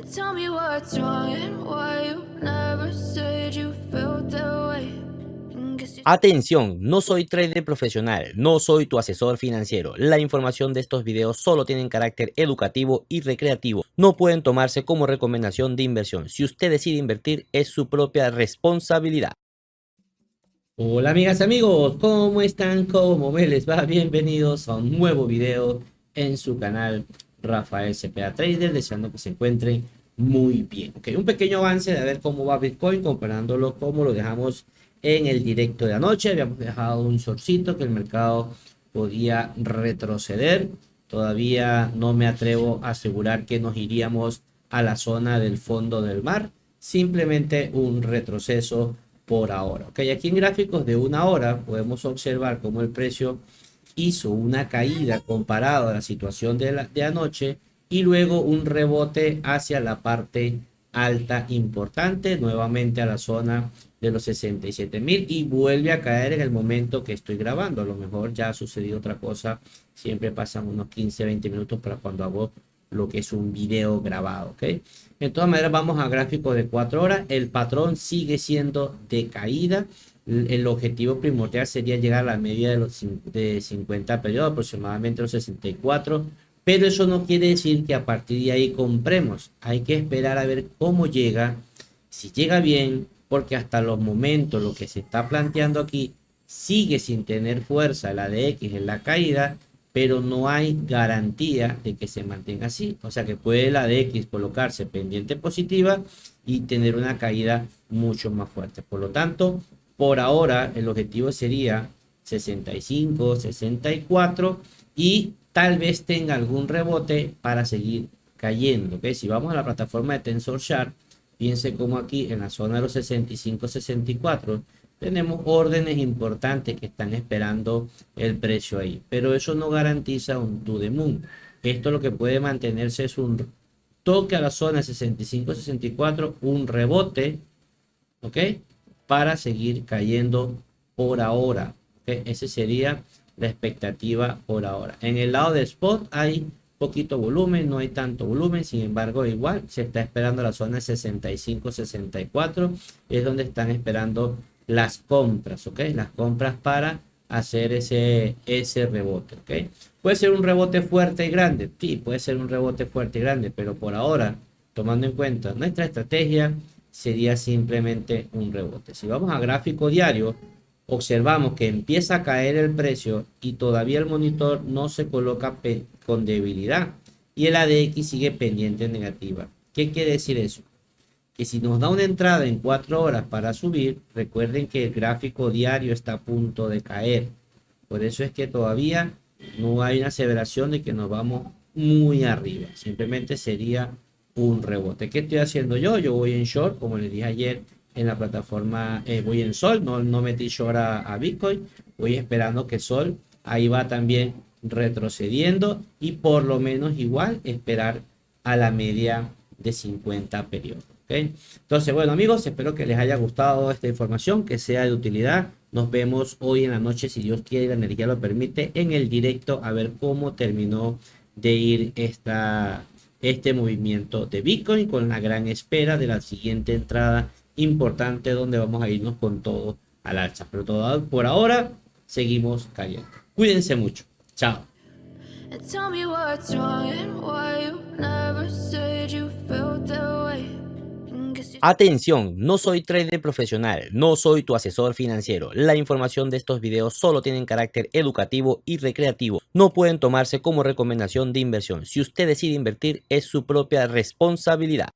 Tell me what's wrong and why you never said you felt that way. Atención, no soy trader profesional, no soy tu asesor financiero. La información de estos videos solo tienen carácter educativo y recreativo. No pueden tomarse como recomendación de inversión. Si usted decide invertir, es su propia responsabilidad. Hola amigas, amigos, ¿cómo están? ¿Cómo me les va? Bienvenidos a un nuevo video en su canal Rafael Cepeda Trader, deseando que se encuentren muy bien. Ok, un pequeño avance de ver cómo va Bitcoin, comparándolo como lo dejamos en el directo de anoche. Habíamos dejado un shortcito que el mercado podía retroceder. Todavía no me atrevo a asegurar que nos iríamos a la zona del fondo del mar. Simplemente un retroceso por ahora. Ok, aquí en gráficos de una hora podemos observar cómo el precio hizo una caída comparado a la situación de anoche y luego un rebote hacia la parte alta importante, nuevamente a la zona de los 67.000 y vuelve a caer en el momento que estoy grabando. A lo mejor ya ha sucedido otra cosa, siempre pasan unos 15-20 minutos para cuando hago lo que es un video grabado, ¿ok? De todas maneras, vamos a gráficos de 4 horas. El patrón sigue siendo de caída. El objetivo primordial sería llegar a la media de 50 periodos, aproximadamente los 64. Pero eso no quiere decir que a partir de ahí compremos. Hay que esperar a ver cómo llega. Si llega bien, porque hasta los momentos lo que se está planteando aquí sigue sin tener fuerza la de X en la caída, pero no hay garantía de que se mantenga así. O sea que puede la de X colocarse pendiente positiva y tener una caída mucho más fuerte. Por lo tanto, por ahora el objetivo sería 65, 64 y tal vez tenga algún rebote para seguir cayendo. ¿Okay? Si vamos a la plataforma de TensorShare, piense como aquí en la zona de los 65, 64 tenemos órdenes importantes que están esperando el precio ahí, pero eso no garantiza un to the moon. Esto lo que puede mantenerse es un toque a la zona 65-64, un rebote, ¿ok? Para seguir cayendo por ahora, ¿ok? Esa sería la expectativa por ahora. En el lado de spot hay poquito volumen, no hay tanto volumen, sin embargo igual se está esperando la zona 65-64, es donde están esperando las compras, ¿ok? Las compras para hacer ese rebote, ¿ok? Puede ser un rebote fuerte y grande, sí, puede ser un rebote fuerte y grande, pero por ahora, tomando en cuenta nuestra estrategia, sería simplemente un rebote. Si vamos a gráfico diario, observamos que empieza a caer el precio y todavía el monitor no se coloca con debilidad y el ADX sigue pendiente negativa. ¿Qué quiere decir eso? Que si nos da una entrada en 4 horas para subir, recuerden que el gráfico diario está a punto de caer. Por eso es que todavía no hay una aseveración de que nos vamos muy arriba. Simplemente sería un rebote. ¿Qué estoy haciendo yo? Yo voy en short, como les dije ayer en la plataforma, voy en Sol, no metí short a Bitcoin. Voy esperando que Sol, ahí va también retrocediendo y por lo menos igual esperar a la media de 50 periodos. ¿Okay? Entonces, bueno amigos, espero que les haya gustado esta información, que sea de utilidad. Nos vemos hoy en la noche, si Dios quiere y la energía lo permite, en el directo a ver cómo terminó de ir este movimiento de Bitcoin, con la gran espera de la siguiente entrada importante donde vamos a irnos con todo al alza. Pero por ahora seguimos cayendo. Cuídense mucho. Chao. Tell me what's wrong and why you never said you felt that way. Atención, no soy trader profesional, no soy tu asesor financiero. La información de estos videos solo tienen carácter educativo y recreativo. No pueden tomarse como recomendación de inversión. Si usted decide invertir, es su propia responsabilidad.